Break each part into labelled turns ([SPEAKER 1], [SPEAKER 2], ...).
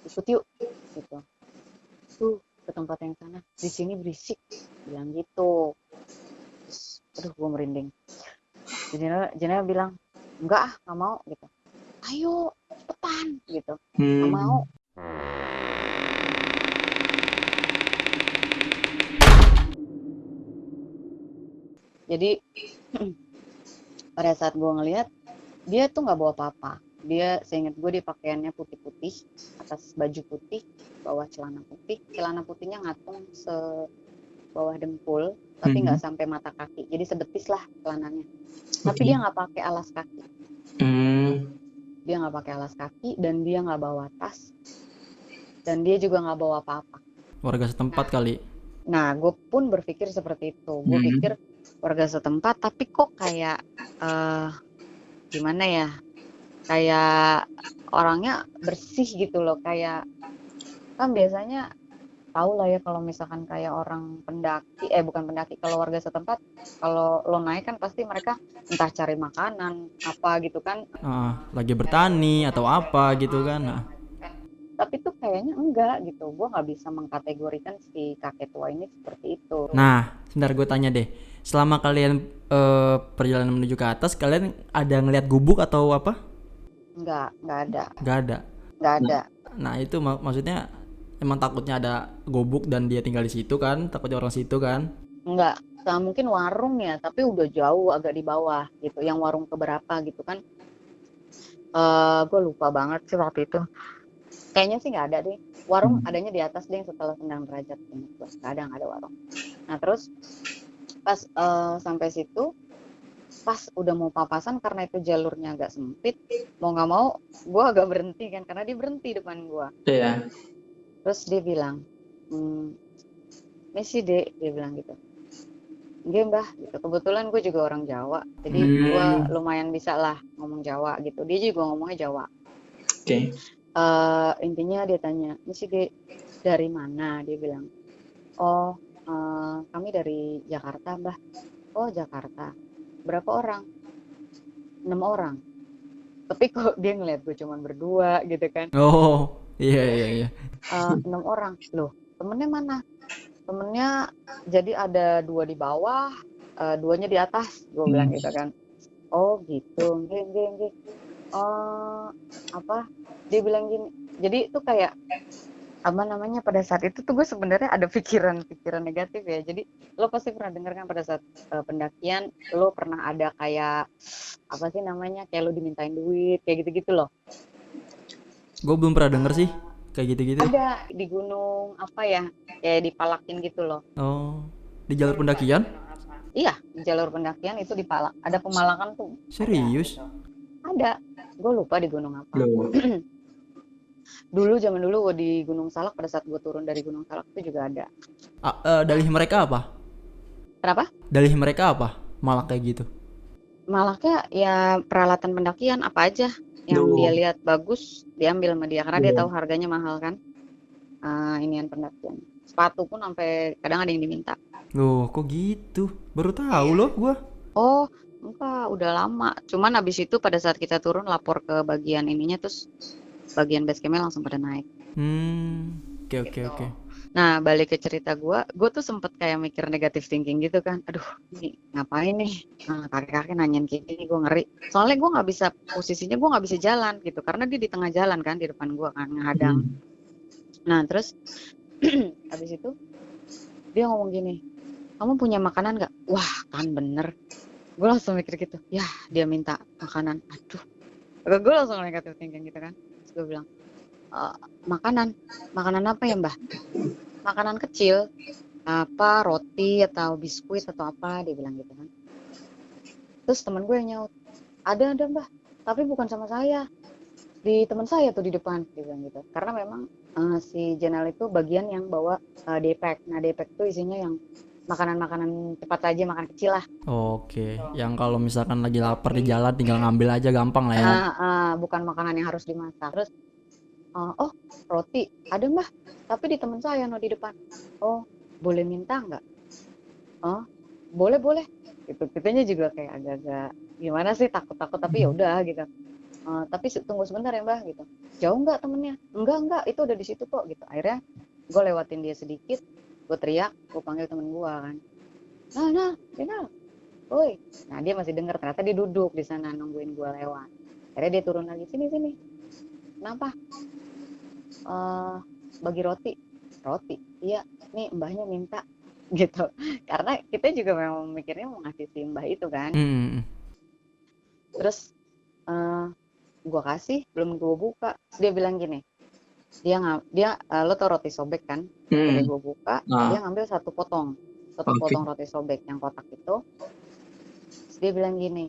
[SPEAKER 1] ikut yuk gitu. Tuh ke tempat yang sana, di sini berisik, bilang gitu. Terus, aduh gue merinding. Jenela bilang, enggak ah, nggak mau gitu. Ayo, cepetan gitu. Nggak mau.
[SPEAKER 2] Hmm.
[SPEAKER 1] Jadi pada saat gue ngeliat, dia tuh nggak bawa apa-apa. Dia, seingat gue, dia pakaiannya putih-putih, atas baju putih, bawah celana putih. Celana putihnya ngatung bawah dempul, tapi nggak
[SPEAKER 2] Hmm.
[SPEAKER 1] sampai mata kaki. Jadi sebetis lah celananya. Tapi dia
[SPEAKER 2] Oke.
[SPEAKER 1] nggak pakai alas kaki.
[SPEAKER 2] Hmm.
[SPEAKER 1] Dia nggak pakai alas kaki dan dia nggak bawa tas dan dia juga nggak bawa apa-apa.
[SPEAKER 3] Warga setempat kali.
[SPEAKER 1] Nah, gue pun berpikir seperti itu. Gue pikir
[SPEAKER 2] Hmm.
[SPEAKER 1] warga setempat, tapi kok kayak gimana ya? Kayak orangnya bersih gitu loh. Kayak kan biasanya tahu lah ya kalau misalkan kayak orang pendaki, bukan pendaki, kalau warga setempat, kalau lo naik kan pasti mereka entah cari makanan apa gitu kan.
[SPEAKER 3] Lagi bertani atau apa gitu kan. Nah,
[SPEAKER 1] Tapi tuh kayaknya enggak gitu. Gue nggak bisa mengkategorikan si kakek tua ini seperti itu.
[SPEAKER 3] sebentar gue tanya deh. Selama kalian perjalanan menuju ke atas, kalian ada ngelihat gubuk atau apa?
[SPEAKER 1] Nggak ada,
[SPEAKER 3] Gak ada.
[SPEAKER 1] nggak ada.
[SPEAKER 3] Nah itu maksudnya emang takutnya ada gubuk dan dia tinggal di situ kan, takutnya orang situ kan.
[SPEAKER 1] Nggak. Nah, mungkin warung ya, tapi udah jauh agak di bawah gitu. Yang warung keberapa gitu kan. Gue lupa banget sih waktu itu. Kayaknya sih nggak ada deh. Warung
[SPEAKER 2] Hmm.
[SPEAKER 1] adanya di atas deh setelah Sendang Derajat. Kadang ada warung. Nah terus pas sampai situ, pas udah mau papasan karena itu jalurnya agak sempit, mau nggak mau gue agak berhenti kan karena dia berhenti depan gue.
[SPEAKER 2] Iya.
[SPEAKER 1] Terus dia bilang, misi dek, dia bilang gitu. Nggih mbah gitu. Kebetulan gue juga orang Jawa, jadi gue
[SPEAKER 2] Hmm.
[SPEAKER 1] lumayan bisa lah ngomong Jawa gitu. Dia juga ngomongnya Jawa.
[SPEAKER 2] Oke.
[SPEAKER 1] Intinya dia tanya, misi dek dari mana? Dia bilang, oh kami dari Jakarta mbah. Oh Jakarta. Berapa orang? 6 orang. Tapi kok dia ngeliat gue cuman berdua gitu kan.
[SPEAKER 3] Oh, iya iya iya.
[SPEAKER 1] 6 orang. Loh, temennya mana? Temennya jadi ada 2 di bawah, 2-nya di atas, gue bilang
[SPEAKER 2] Hmm.
[SPEAKER 1] gitu kan. Oh gitu, nggih nggih nggih. Oh, apa? Dia bilang gini. Jadi itu kayak apa namanya, pada saat itu tuh gue sebenarnya ada pikiran-pikiran negatif ya. Jadi lo pasti pernah dengar kan pada saat pendakian lo pernah ada kayak apa sih namanya, kayak lo dimintain duit kayak gitu-gitu loh.
[SPEAKER 3] Gue belum pernah denger sih kayak gitu-gitu.
[SPEAKER 1] Ada di gunung apa ya, kayak dipalakin gitu loh.
[SPEAKER 3] Oh, di jalur pendakian?
[SPEAKER 1] Iya, di jalur pendakian itu dipalak. Ada pemalakan tuh.
[SPEAKER 3] Serius?
[SPEAKER 1] Ada. Gue lupa di gunung apa.
[SPEAKER 2] Loh.
[SPEAKER 1] Dulu zaman dulu gue di Gunung Salak, pada saat gue turun dari Gunung Salak itu juga ada.
[SPEAKER 3] Dalih mereka apa?
[SPEAKER 1] Kenapa?
[SPEAKER 3] Dalih mereka apa? Malah kayak gitu.
[SPEAKER 1] Malaknya ya peralatan pendakian apa aja yang dia
[SPEAKER 2] Loh.
[SPEAKER 1] lihat bagus diambil sama dia karena dia tahu
[SPEAKER 2] Loh.
[SPEAKER 1] harganya mahal kan. Inian pendakian. Sepatu pun sampai kadang ada yang diminta.
[SPEAKER 3] Loh, kok gitu? Baru tahu loh gua.
[SPEAKER 1] Oh, enggak, udah lama. Cuman habis itu pada saat kita turun lapor ke bagian ininya, terus bagian base campnya langsung pada naik.
[SPEAKER 3] Oke oke oke.
[SPEAKER 1] Nah, balik ke cerita gue tuh sempet kayak mikir negatif thinking gitu kan. Aduh, ini ngapain nih? Kakek-kakek nanyain kayak gini, gue ngeri. Soalnya gue nggak bisa, posisinya gue nggak bisa jalan gitu, karena dia di tengah jalan kan, di depan gue kan, ngehadang.
[SPEAKER 2] Hmm.
[SPEAKER 1] Nah, terus habis itu dia ngomong gini, kamu punya makanan nggak? Wah, kan bener. Gue langsung mikir gitu, ya dia minta makanan. Aduh, gue langsung negatif thinking gitu kan. Terus gue bilang, "Eh, makanan apa ya mbah? Makanan kecil, apa roti atau biskuit atau apa," dia bilang gitu kan. Terus teman gue yang nyaut, ada mbah, tapi bukan sama saya, di teman saya tuh di depan, dia bilang gitu. Karena memang si Jenel itu bagian yang bawa daypack. Nah daypack itu isinya yang makanan-makanan cepat saja, makan kecil lah.
[SPEAKER 3] Oke, yang kalau misalkan lagi lapar di jalan tinggal ngambil aja gampang lah ya.
[SPEAKER 1] Bukan makanan yang harus dimasak. Terus oh roti ada mbah, tapi di teman saya no di depan. Oh boleh minta nggak? Oh boleh boleh. Itu kitanya juga kayak agak-agak gimana sih, takut-takut tapi ya udah gitu. Tapi tunggu sebentar ya mbah gitu. Jauh nggak temennya? Enggak, itu udah di situ kok gitu. Akhirnya gue lewatin dia sedikit, gue teriak, gue panggil temen gue kan. Nah, Dina, woi. Nah dia masih denger, ternyata dia duduk di sana nungguin gue lewat. Akhirnya dia turun lagi, sini. Kenapa? Bagi roti. Iya, nih mbahnya minta gitu. Karena kita juga memang mikirnya mau ngasih si mbah itu kan. Terus gue kasih, belum gue buka, dia bilang gini, lo tau roti sobek kan? Udah gue buka, dia ngambil satu potong roti sobek yang kotak itu. Terus dia bilang gini,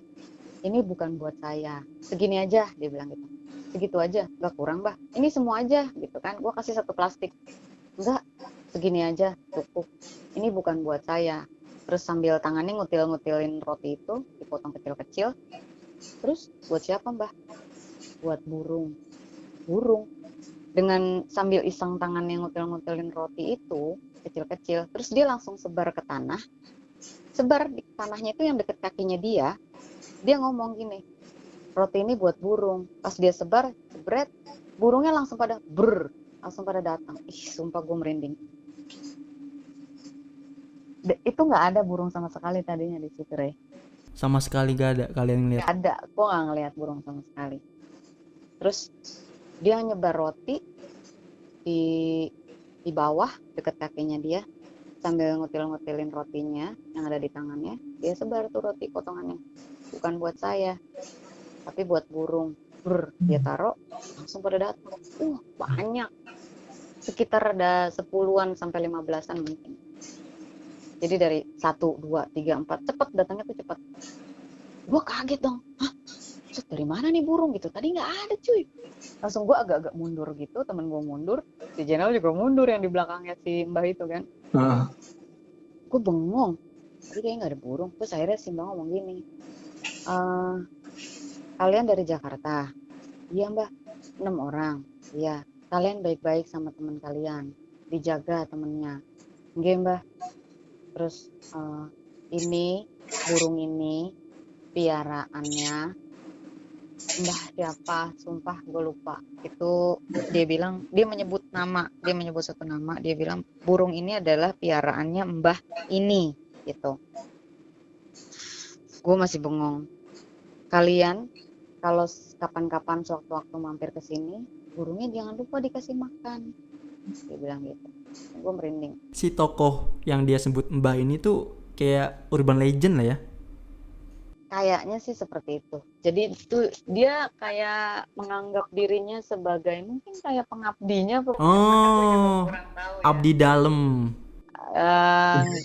[SPEAKER 1] ini bukan buat saya, segini aja, dia bilang gitu. Segitu aja, nggak kurang bah, ini semua aja gitu kan. Gue kasih satu plastik, enggak, segini aja cukup, ini bukan buat saya. Terus sambil tangannya ngutil-ngutilin roti itu, dipotong kecil-kecil. Terus buat siapa mbah? Buat burung. Dengan sambil iseng tangannya ngutil-ngutilin roti itu kecil-kecil, terus dia langsung sebar ke tanah. Sebar di tanahnya itu yang deket kakinya dia ngomong gini, roti ini buat burung. Pas dia sebar, jebret, burungnya langsung pada datang. Sumpah gue merinding. Itu nggak ada burung sama sekali tadinya di situ, Rey.
[SPEAKER 3] Sama sekali gak ada kalian ngeliat?
[SPEAKER 1] Gak ada, gue nggak ngeliat burung sama sekali. Terus dia nyebar roti di bawah deket kakinya dia, sambil ngutil-ngutilin rotinya yang ada di tangannya. Dia sebar tuh roti potongannya, bukan buat saya tapi buat burung. Dia taruh, langsung pada datang. Banyak, sekitar ada 10-an sampai 15-an mungkin. Jadi dari 1, 2, 3, 4 cepet datangnya tuh cepet. Gue kaget dong, dari mana nih burung gitu, tadi nggak ada cuy. Langsung gue agak-agak mundur gitu, temen gue mundur, si Jenal juga mundur yang di belakangnya si mbah itu kan. Gue bengong, tapi kayaknya nggak ada burung. Terus akhirnya si mbah ngomong gini, kalian dari Jakarta? Iya mbah, 6 orang. Iya, kalian baik-baik sama teman kalian, dijaga temennya. Nggih mbah. Terus ini burung ini piaraannya mbah siapa, sumpah gue lupa. Itu dia bilang, dia menyebut satu nama, dia bilang burung ini adalah piaraannya mbah ini gitu. Gue masih bengong. Kalian kalau kapan-kapan sewaktu-waktu mampir ke sini, burungnya jangan lupa dikasih makan, dia bilang gitu. Gue merinding.
[SPEAKER 3] Si tokoh yang dia sebut mbah ini tuh kayak urban legend lah ya?
[SPEAKER 1] Kayaknya sih seperti itu. Jadi itu dia kayak menganggap dirinya sebagai mungkin kayak pengabdinya.
[SPEAKER 3] Oh, abdi dalam.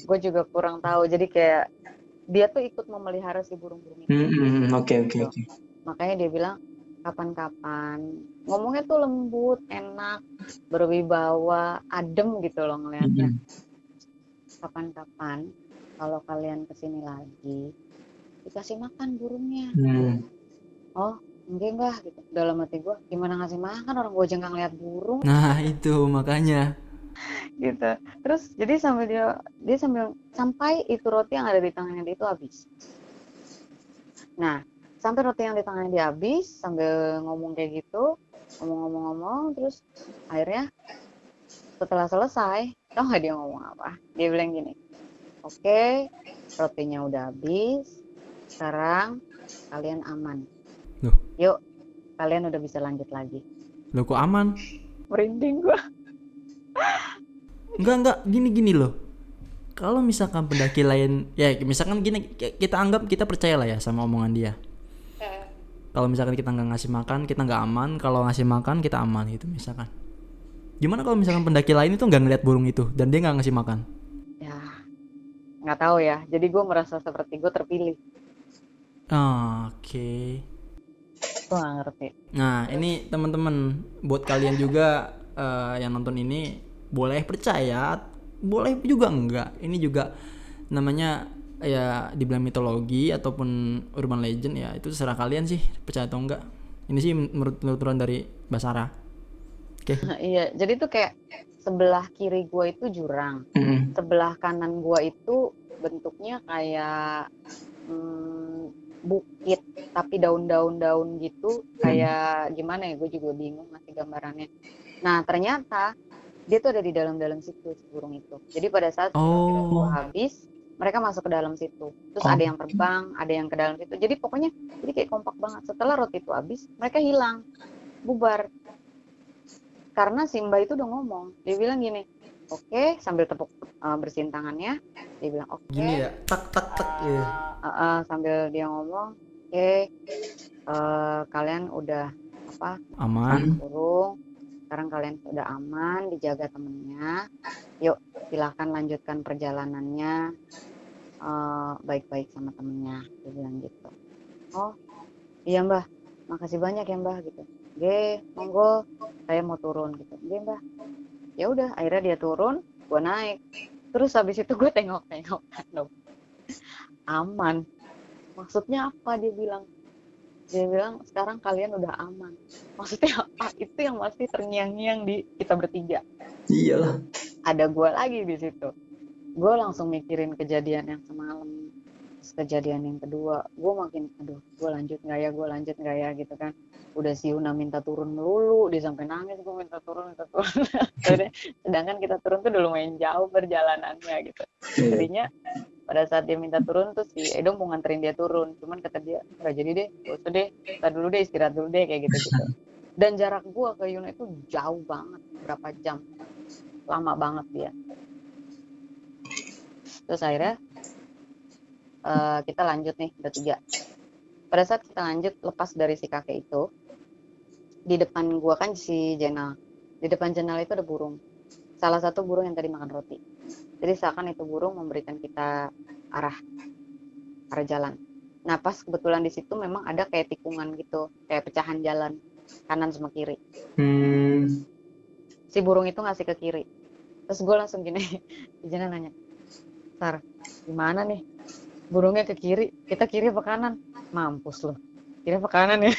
[SPEAKER 1] Gue juga kurang tahu. Jadi kayak dia tuh ikut memelihara si burung-burung itu.
[SPEAKER 2] Oke.
[SPEAKER 1] Makanya dia bilang kapan-kapan ngomongnya tuh lembut, enak, berwibawa, adem gitu loh ngeliatnya. Kapan-kapan kalau kalian kesini lagi dikasih makan burungnya. Oh enggak mbah gitu. Dalam hati gue, gimana ngasih makan, orang gue aja nggak ngeliat burung.
[SPEAKER 3] Nah itu makanya
[SPEAKER 1] gitu. Terus jadi sambil dia sampai itu roti yang ada di tangannya dia itu habis. Nah sampai roti yang di tangannya dia habis, sambil ngomong kayak gitu, ngomong, terus akhirnya setelah selesai, tau nggak dia ngomong apa? Dia bilang gini, oke, rotinya udah habis, sekarang kalian aman.
[SPEAKER 3] Loh.
[SPEAKER 1] Yuk, kalian udah bisa lanjut lagi.
[SPEAKER 3] Loh kok aman?
[SPEAKER 1] Merinding gua.
[SPEAKER 3] Enggak, gini loh. Kalau misalkan pendaki lain, ya misalkan gini, kita anggap kita percaya lah ya sama omongan dia. Kalau misalkan kita nggak ngasih makan, kita nggak aman. Kalau ngasih makan, kita aman gitu misalkan. Gimana kalau misalkan pendaki lain itu nggak ngeliat burung itu dan dia nggak ngasih makan?
[SPEAKER 1] Ya, nggak tahu ya. Jadi gue merasa seperti gue terpilih.
[SPEAKER 3] Oke.
[SPEAKER 1] Gue nggak ngerti.
[SPEAKER 3] Nah ini teman-teman, buat kalian juga yang nonton ini, boleh percaya, boleh juga enggak. Ini juga namanya ya dibilang mitologi ataupun urban legend, ya itu terserah kalian sih percaya atau enggak. Ini sih menurut penuturan dari Basara. Oke.
[SPEAKER 1] Iya, jadi tuh kayak sebelah kiri gue itu jurang, sebelah kanan gue itu bentuknya kayak bukit tapi daun-daun gitu, kayak gimana ya, gue juga bingung ngasih gambarannya. Nah ternyata dia tuh ada di dalam-dalam situ si burung itu. Jadi pada saat si roti itu
[SPEAKER 3] Oh,
[SPEAKER 1] habis, mereka masuk ke dalam situ. Terus
[SPEAKER 2] Oh,
[SPEAKER 1] ada yang terbang, ada yang ke dalam situ. Jadi pokoknya jadi kayak kompak banget. Setelah roti itu habis, mereka hilang, bubar. Karena Simba itu udah ngomong, dia bilang gini, oke, sambil tepuk bersihin tangannya, dia bilang oke,
[SPEAKER 3] gini ya, tak tak tak ya.
[SPEAKER 1] sambil dia ngomong, oke, kalian udah apa
[SPEAKER 3] Aman.
[SPEAKER 1] burung, sekarang kalian udah aman, dijaga temennya, yuk silakan lanjutkan perjalanannya baik-baik sama temennya, dia bilang gitu. Oh iya mbah, makasih banyak ya mbah gitu. Oke, monggo, saya mau turun gitu. Oke mbah. Ya udah, akhirnya dia turun, gue naik. Terus habis itu gue tengok-tengok kan dong, aman. Maksudnya apa dia bilang? Dia bilang sekarang kalian udah aman. Maksudnya apa? Itu yang masih terngiang-ngiang di kita bertiga.
[SPEAKER 2] iyalah.
[SPEAKER 1] Ada gue lagi di situ. Gue langsung mikirin kejadian yang semalam. Terus kejadian yang kedua, gue makin, aduh, gue lanjut nggak ya gitu kan. Udah si Una minta turun melulu, dia sampai nangis, gue minta turun. Sedangkan kita turun tuh udah lumayan jauh perjalanannya gitu.
[SPEAKER 2] Iya.
[SPEAKER 1] Jadinya pada saat dia minta turun tuh si Edom mau nganterin dia turun, cuman kata dia nggak jadi deh, gak usah deh, kita dulu deh, istirahat dulu deh, kayak gitu. Dan jarak gue ke Yuna itu jauh banget, berapa jam, lama banget dia. Terus akhirnya kita lanjut nih bertiga. Pada saat kita lanjut lepas dari si kakek itu, di depan gua kan si Jenal. Di depan Jenal itu ada burung. Salah satu burung yang tadi makan roti. Jadi seakan itu burung memberikan kita arah jalan. Nah pas kebetulan di situ memang ada kayak tikungan gitu, kayak pecahan jalan kanan sama kiri.
[SPEAKER 2] Hmm,
[SPEAKER 1] Si burung itu ngasih ke kiri. Terus gue langsung gini, si Jenal nanya, Sar, gimana nih? Burungnya ke kiri, kita kiri apa kanan? Mampus loh, kiri apa kanan ya?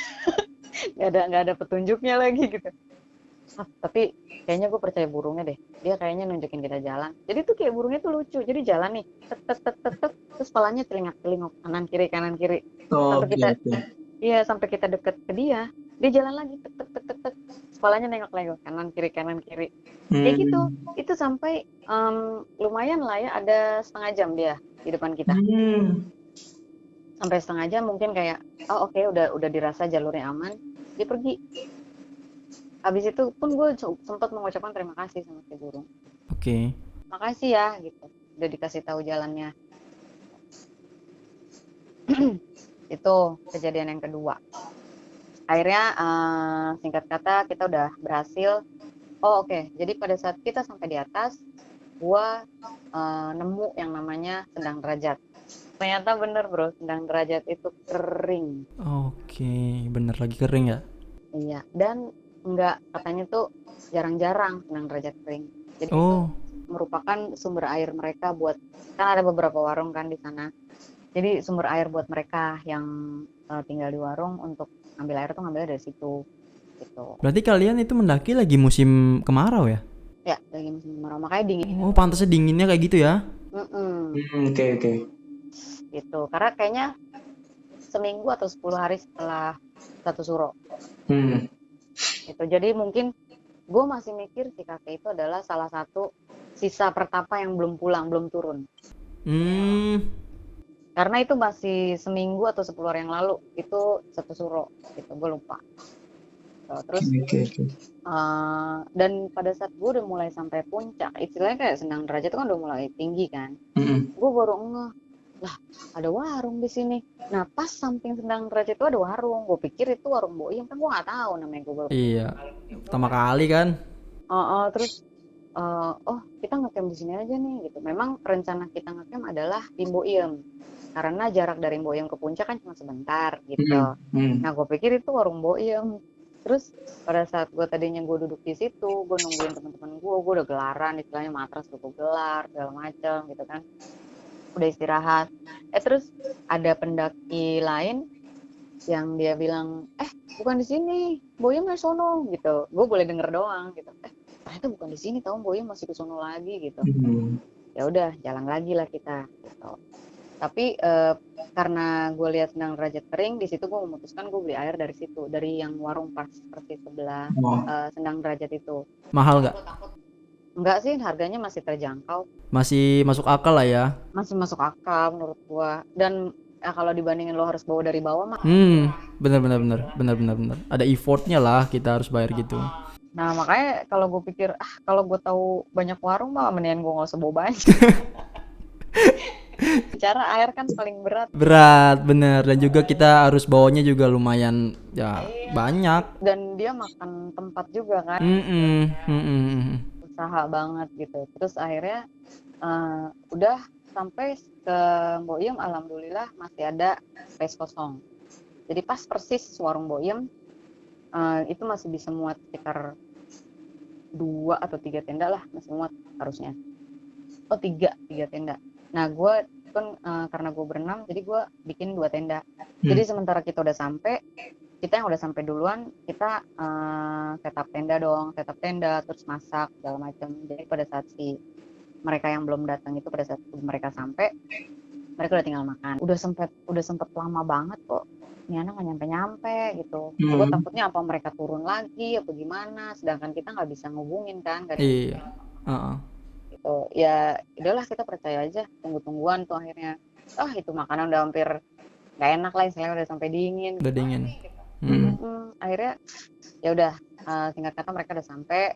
[SPEAKER 1] Nggak ada petunjuknya lagi gitu. Tapi kayaknya gue percaya burungnya deh, dia kayaknya nunjukin kita jalan. Jadi tuh kayak burungnya tuh lucu, jadi jalan nih tet tet tet tet, tet, terus palanya telingak kanan kiri sampai
[SPEAKER 2] oke
[SPEAKER 1] kita
[SPEAKER 2] oke.
[SPEAKER 1] sampai kita deket ke dia jalan lagi tet tet tet tet, tet. Terus palanya nengok kanan kiri kayak gitu.
[SPEAKER 2] Hmm,
[SPEAKER 1] Itu sampai lumayan lah ya, ada setengah jam dia di depan kita,
[SPEAKER 2] hmm,
[SPEAKER 1] sampai setengah jam mungkin kayak oh oke, udah dirasa jalurnya aman, dia pergi. Habis itu pun gue sempat mengucapkan terima kasih sama si burung,
[SPEAKER 3] Oke.
[SPEAKER 1] makasih ya gitu, udah dikasih tahu jalannya. Itu kejadian yang kedua. Akhirnya singkat kata kita udah berhasil. Oh oke, jadi pada saat kita sampai di atas, gue nemu yang namanya sendang derajat. Ternyata bener bro, sendang derajat itu kering.
[SPEAKER 3] Oke, bener lagi kering ya?
[SPEAKER 1] Iya, dan enggak, katanya tuh jarang-jarang sendang derajat kering. Jadi itu
[SPEAKER 3] Oh,
[SPEAKER 1] merupakan sumber air mereka buat, kan ada beberapa warung kan di sana. Jadi sumber air buat mereka yang tinggal di warung untuk ngambil air tuh ngambilnya dari situ gitu.
[SPEAKER 3] berarti kalian itu mendaki lagi musim kemarau ya?
[SPEAKER 1] Ya, lagi musim kemarau, makanya dingin.
[SPEAKER 3] Oh, pantasnya dinginnya kayak gitu ya?
[SPEAKER 2] oke oke.
[SPEAKER 1] Gitu. Karena kayaknya seminggu atau 10 hari setelah satu suro.
[SPEAKER 2] Hmm,
[SPEAKER 1] Gitu. Jadi mungkin gue masih mikir si kakek itu adalah salah satu sisa pertapa yang belum pulang, belum turun.
[SPEAKER 3] Hmm,
[SPEAKER 1] Karena itu masih seminggu atau 10 hari yang lalu, itu satu suro, gitu, gue lupa. Terus
[SPEAKER 2] oke oke.
[SPEAKER 1] dan pada saat gue udah mulai sampai puncak, istilahnya kayak sendang derajat itu kan udah mulai tinggi kan, gue baru ngeh, lah ada warung di sini. Nah pas samping sendang derajat itu ada warung, gue pikir itu warung Boyem, kan gue nggak tahu namanya, gue baru.
[SPEAKER 3] iya. Pertama kali kan?
[SPEAKER 1] Terus oh kita ngecamp di sini aja nih gitu. Memang rencana kita ngecamp adalah di Boyem, karena jarak dari Boyem ke puncak kan cuma sebentar gitu. Nah gue pikir itu warung Boyem. Terus pada saat gue tadinya gue duduk di situ, gue nungguin teman-teman gue udah gelaran, istilahnya matras gue gelar segala macam gitu kan, udah istirahat. Terus ada pendaki lain yang dia bilang, bukan di sini, Boyem masih sono gitu. Gue boleh denger doang gitu. Ternyata bukan di sini, tahu Boyem masih ke sono lagi gitu. Ya udah, jalan lagi lah kita gitu. Tapi karena gue lihat Sendang Derajat kering, di situ gue memutuskan gue beli air dari situ, dari yang warung persis sebelah
[SPEAKER 2] Oh.
[SPEAKER 1] Sendang Derajat itu.
[SPEAKER 3] Mahal nggak?
[SPEAKER 1] Enggak sih, harganya masih terjangkau,
[SPEAKER 3] Masih masuk akal lah ya.
[SPEAKER 1] masih masuk akal menurut gue. Dan kalau dibandingin lo harus bawa dari bawah mah.
[SPEAKER 3] Bener. Ada effortnya lah, kita harus bayar gitu.
[SPEAKER 1] Nah makanya kalau gue pikir kalau gue tahu banyak warung mah mendingan gue nggak usah bawa banyak. Cara air kan paling berat
[SPEAKER 3] Berat, bener. Dan juga kita harus bawanya juga lumayan ya banyak.
[SPEAKER 1] dan dia makan tempat juga kan, usaha banget gitu. Terus akhirnya udah sampai ke Boyem, alhamdulillah masih ada space kosong. Jadi pas persis warung Boyem itu masih bisa muat sekitar 2 atau 3 tenda lah, masih muat harusnya. Oh 3 tenda. Nah gue kan karena gue berenam, jadi gue bikin 2 tenda. Jadi sementara kita udah sampai, kita yang udah sampai duluan, kita setup tenda, terus masak segala macam. Jadi pada saat mereka yang belum datang itu, pada saat mereka sampai, mereka udah tinggal makan. Udah sempet lama banget kok. Ini anak nggak nyampe gitu. Gue takutnya apa mereka turun lagi apa gimana. Sedangkan kita nggak bisa ngubungin kan.
[SPEAKER 3] Iya.
[SPEAKER 1] Gitu. Ya udahlah, kita percaya aja, tungguan tuh akhirnya itu makanan udah hampir nggak enak lah, istilahnya udah sampai dingin. Akhirnya ya udah, singkat kata mereka udah sampai.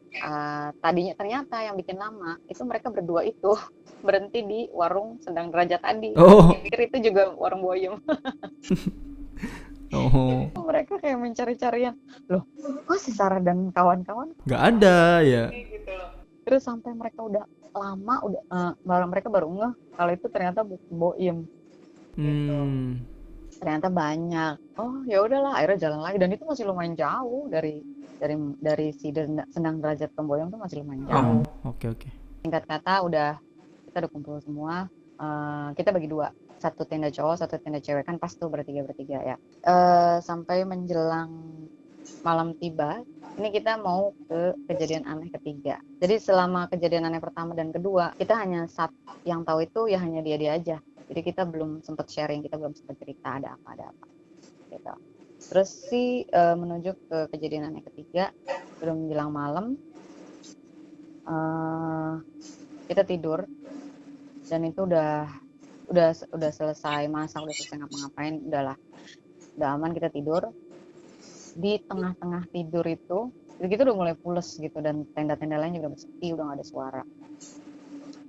[SPEAKER 1] Tadinya ternyata yang bikin lama itu mereka berdua itu berhenti di warung Sendang Derajat tadi. Pikir itu juga warung Boyem. Mereka kayak mencari-carian, loh kok si Sarah dan kawan-kawan
[SPEAKER 3] nggak ada ya
[SPEAKER 1] gitu loh. Terus sampai mereka udah lama, mereka baru ngeh kalau itu ternyata Boyem. Gitu. Ternyata banyak. Oh ya udahlah, akhirnya jalan lagi, dan itu masih lumayan jauh dari si Sendang Derajat ke Boyem tuh masih lumayan jauh.
[SPEAKER 3] Oke.
[SPEAKER 1] Singkat kata kita udah kumpul semua. Kita bagi 2, 1 tenda cowok, 1 tenda cewek, kan pas tuh bertiga ya. Sampai menjelang malam tiba, ini kita mau ke kejadian aneh ketiga. Jadi selama kejadian aneh pertama dan kedua, kita hanya yang tahu itu ya hanya dia aja. Jadi kita belum sempat sharing, kita belum sempat cerita ada apa gitu. Terus menuju ke kejadian aneh ketiga, belum menjelang malam, kita tidur, dan itu udah selesai masak, udah selesai ngapa-ngapain, udah aman, kita tidur. Di tengah-tengah tidur itu udah mulai pules gitu, dan tenda-tenda lain juga sepi, udah gak ada suara.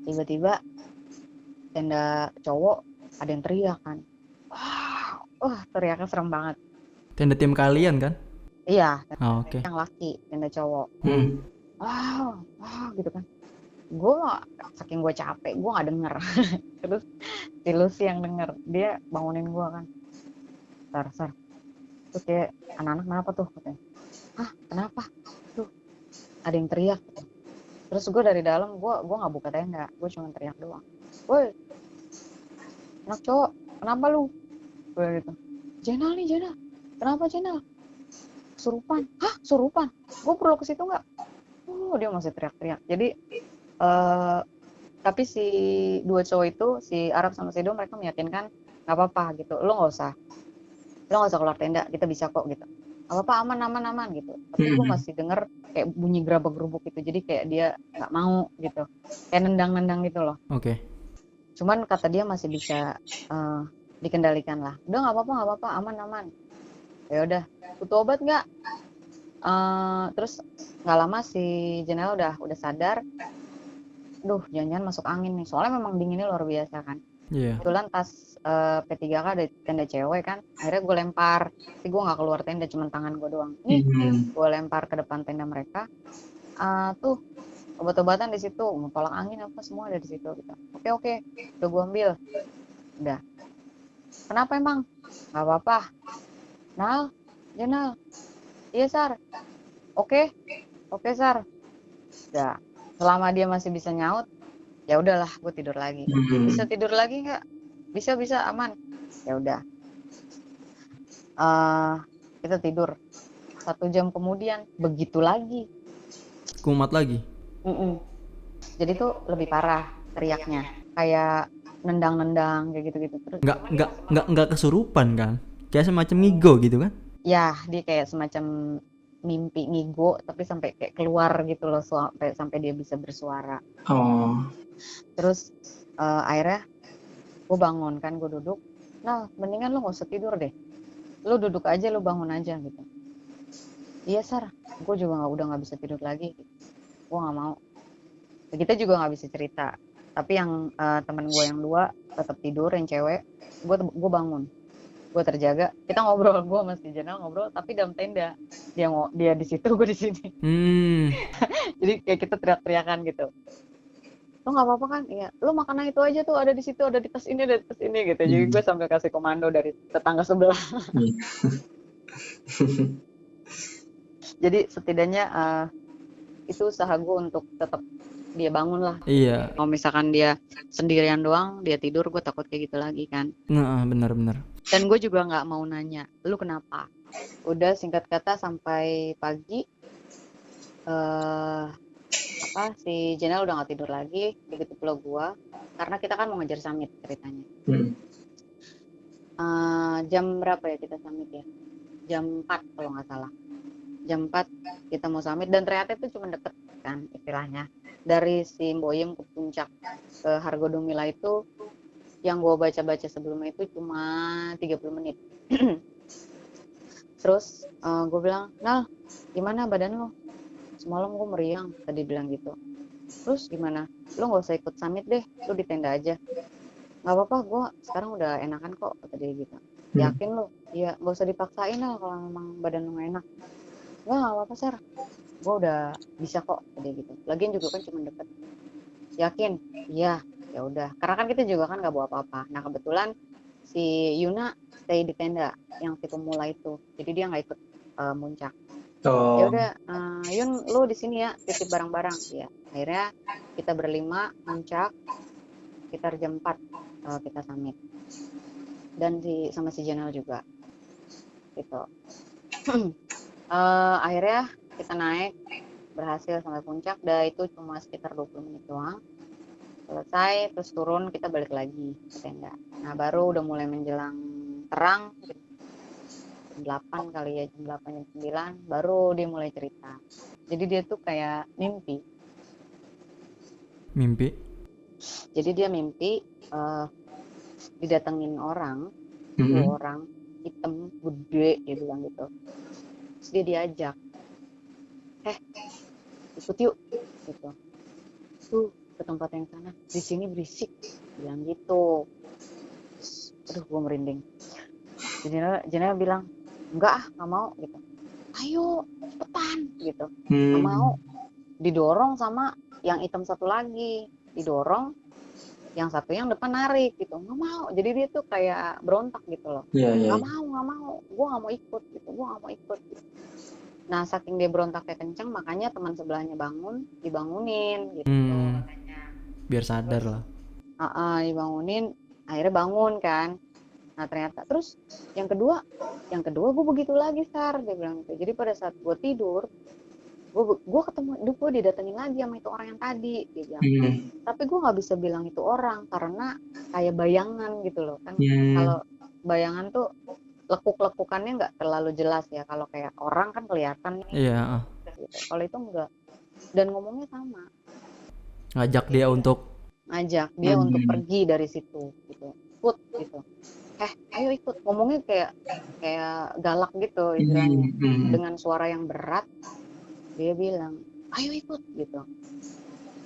[SPEAKER 1] Tiba-tiba tenda cowok ada yang teriak kan. Teriaknya serem banget.
[SPEAKER 3] Tenda tim kalian kan?
[SPEAKER 1] Iya.
[SPEAKER 3] Oke.
[SPEAKER 1] Yang laki, tenda cowok. Gitu kan. Saking gue capek, gue gak denger. Terus si Lucy yang denger, dia bangunin gue kan. Sar. Terus kayak, anak-anak kenapa tuh? Katanya. Kenapa? Tuh, ada yang teriak. Terus gue dari dalam, gue gak buka tenda, gue cuma teriak doang. Woi, anak cowok, kenapa lu? Gue gitu. Jenal, kenapa Jenal? Surupan. Surupan? Gue perlu ke situ nggak? Dia masih teriak-teriak. Jadi tapi si 2 cowok itu, si Arab sama si Do, mereka meyakinkan nggak apa-apa gitu. Lo nggak usah keluar tenda, kita bisa kok gitu. Nggak apa-apa, aman gitu. Tapi gue masih denger kayak bunyi gerabak-gerubuk gitu. Jadi kayak dia nggak mau gitu. Kayak nendang-nendang gitu loh.
[SPEAKER 3] Oke.
[SPEAKER 1] Cuman kata dia masih bisa dikendalikan lah. Udah nggak apa-apa, aman. Ya udah, butuh obat nggak? Terus nggak lama si Jenel udah sadar. Jangan-jangan masuk angin nih. Soalnya memang dinginnya luar biasa kan.
[SPEAKER 3] Iya.
[SPEAKER 1] Kebetulan tas P3K ada tenda cewek kan. Akhirnya gue lempar. Tapi gue nggak keluar tenda, cuma tangan gue doang. Gue lempar ke depan tenda mereka. Tuh obat-obatan di situ, mau tolak angin apa semua ada di situ gitu. Oke, udah gue ambil. Udah. Kenapa emang? Nggak apa-apa. Jenal. Iya Sar. Oke Sar. Udah. Selama dia masih bisa nyaut, ya udahlah, gue tidur lagi. Bisa tidur lagi nggak? Bisa aman. Ya udah. Kita tidur. 1 jam kemudian begitu lagi.
[SPEAKER 3] Kumat lagi.
[SPEAKER 1] Jadi tuh lebih parah teriaknya. Kayak nendang-nendang kayak gitu-gitu terus.
[SPEAKER 3] Nggak kesurupan kan? Kayak semacam ngigo gitu kan?
[SPEAKER 1] Ya, dia kayak semacam mimpi ngigo tapi sampai kayak keluar gitu loh, sampai dia bisa bersuara.
[SPEAKER 2] Oh.
[SPEAKER 1] Terus akhirnya gue bangun kan, gue duduk. Nah, mendingan lu nggak usah tidur deh. Lu duduk aja, lu bangun aja gitu. Iya, Sar. Gue juga udah nggak bisa tidur lagi. Gue nggak mau. Kita juga nggak bisa cerita. Tapi yang teman gue yang 2 tetap tidur, yang cewek. Gue bangun. Gue terjaga. Kita ngobrol, gue sama si Jenal ngobrol, tapi dalam tenda. Dia di situ, gue di sini. Jadi kayak kita teriak-teriakan gitu. Lo nggak apa-apa kan? Iya. Lo makanan itu aja tuh ada di situ, ada di tas ini, ada di tas ini gitu. Jadi gue sambil kasih komando dari tetangga sebelah. Jadi setidaknya itu usaha gue untuk tetap dia bangun lah.
[SPEAKER 3] Iya.
[SPEAKER 1] Kalau misalkan dia sendirian doang, dia tidur, gue takut kayak gitu lagi kan.
[SPEAKER 3] Nah, benar-benar.
[SPEAKER 1] Dan gue juga nggak mau nanya, lu kenapa? Udah singkat kata sampai pagi, si Jenel udah nggak tidur lagi, begitu pula gue, karena kita kan mau ngejar summit ceritanya. Jam berapa ya kita summit ya? Jam 4 kalau nggak salah. Jam 4 kita mau summit dan ternyata itu cuma deket kan istilahnya. Dari si Mboyem ke puncak ke Hargodomila itu yang gue baca-baca sebelumnya itu cuma 30 menit. Terus gue bilang, Nal, gimana badan lo? Semalam gue meriang, tadi bilang gitu. Terus gimana? Lo gak usah ikut summit deh, lo di tenda aja. Gak apa-apa, gue sekarang udah enakan kok, kata dia gitu. Yakin lo? Iya, gak usah dipaksain lah kalau memang badan lo gak enak. Gak apa-apa, Sar. Gue udah bisa kok, kata dia gitu. Lagian juga kan cuma deket. Yakin? Iya, ya udah. Karena kan kita juga kan gak bawa apa-apa. Nah kebetulan si Yuna stay di tenda yang si pemula itu. Jadi dia gak ikut muncak. Ya udah, Yun lu di sini ya, titip barang-barang. Ya, akhirnya kita berlima muncak sekitar jam 4 kita summit. Dan sama si Jenel juga. Gitu. Akhirnya kita naik, berhasil sampai puncak. Dan itu cuma sekitar 20 menit doang. Selesai, terus turun, kita balik lagi ke tenda. Nah, baru udah mulai menjelang terang, gitu. 8 kali ya, jam 8, jam 9 baru dia mulai cerita. Jadi dia tuh kayak mimpi. Jadi dia mimpi didatengin orang, 2 orang hitam gede, dia bilang gitu. Terus dia diajak, ikut yuk gitu. Tuh ke tempat yang sana, di sini berisik, bilang gitu. Terus, aduh gue merinding. Jenel bilang, enggak mau gitu. Ayo cepetan gitu. Nggak mau. Didorong sama yang hitam satu lagi, didorong, yang satu yang depan narik gitu. Nggak mau. Jadi dia tuh kayak berontak gitu loh. Nggak mau, gue nggak mau ikut gitu, gue nggak mau ikut gitu. Nah saking dia berontaknya kencang, makanya teman sebelahnya dibangunin gitu.
[SPEAKER 3] Biar sadar lah.
[SPEAKER 1] Dibangunin, akhirnya bangun kan. Nah ternyata terus yang kedua gue begitu lagi, Sar, dia bilang gitu. Jadi pada saat gue tidur, gue ketemu, gue didatengin lagi sama itu orang yang tadi, dia bilang. Tapi gue nggak bisa bilang itu orang karena kayak bayangan gitu loh kan. Kalau bayangan tuh lekuk-lekukannya nggak terlalu jelas ya. Kalau kayak orang kan kelihatan.
[SPEAKER 3] Iya.
[SPEAKER 1] Gitu. Kalau itu enggak. Dan ngomongnya sama.
[SPEAKER 3] Ngajak dia untuk
[SPEAKER 1] pergi dari situ gitu. Ikut gitu. Ayo ikut. Ngomongnya kayak galak gitu istilahnya. Dengan suara yang berat dia bilang, ayo ikut gitu.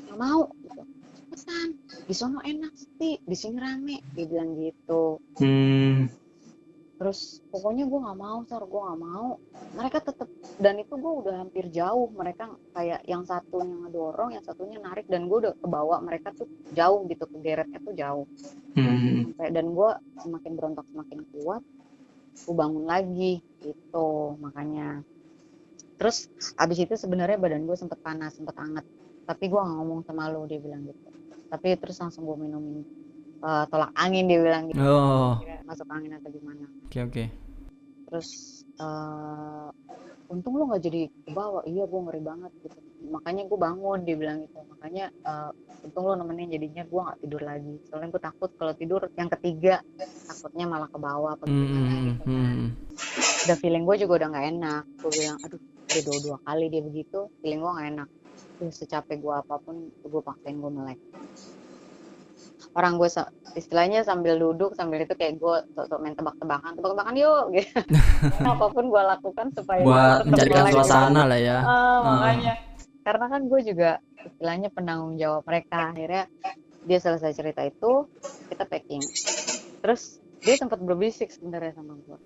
[SPEAKER 1] Nggak mau gitu. Cepetan, di sono enak sepi, di sini rame, dia bilang gitu. Terus pokoknya gue nggak mau, Sar, gue nggak mau. Mereka tetap, dan itu gue udah hampir jauh. Mereka kayak yang satunya ngedorong, yang satunya narik, dan gue udah kebawa. Mereka tuh jauh gitu, kegeretnya tuh jauh. Dan gue semakin berontak semakin kuat, gue bangun lagi gitu. Makanya terus abis itu sebenarnya badan gue sempet panas, sempet anget, tapi gue nggak ngomong sama lo, dia bilang gitu. Tapi terus langsung gue minumin tolak angin, dia bilang gitu. Masuk angin atau gimana.
[SPEAKER 3] Oke.
[SPEAKER 1] Terus untung lu nggak jadi ke bawah. Iya gue ngeri banget gitu, makanya gue bangun, dia bilang gitu, makanya untung lu nemenin, jadinya gue nggak tidur lagi, soalnya gue takut kalau tidur yang ketiga takutnya malah ke bawah apa gimana gitu kan. Udah feeling gue juga udah nggak enak, gue bilang aduh udah dua kali dia begitu, feeling gue nggak enak. Secapek gue apapun gue paksain gue melek. Orang gue istilahnya sambil duduk sambil itu kayak gue sok main tebak-tebakan yuk gitu. Apapun gue lakukan supaya
[SPEAKER 3] Buat
[SPEAKER 1] tetap
[SPEAKER 3] mencairkan
[SPEAKER 1] melek gitu.
[SPEAKER 3] suasana lah ya.
[SPEAKER 1] Makanya karena kan gue juga istilahnya penanggung jawab mereka. Akhirnya dia selesai cerita itu, kita packing, terus dia sempat berbisik sebenarnya sama gue,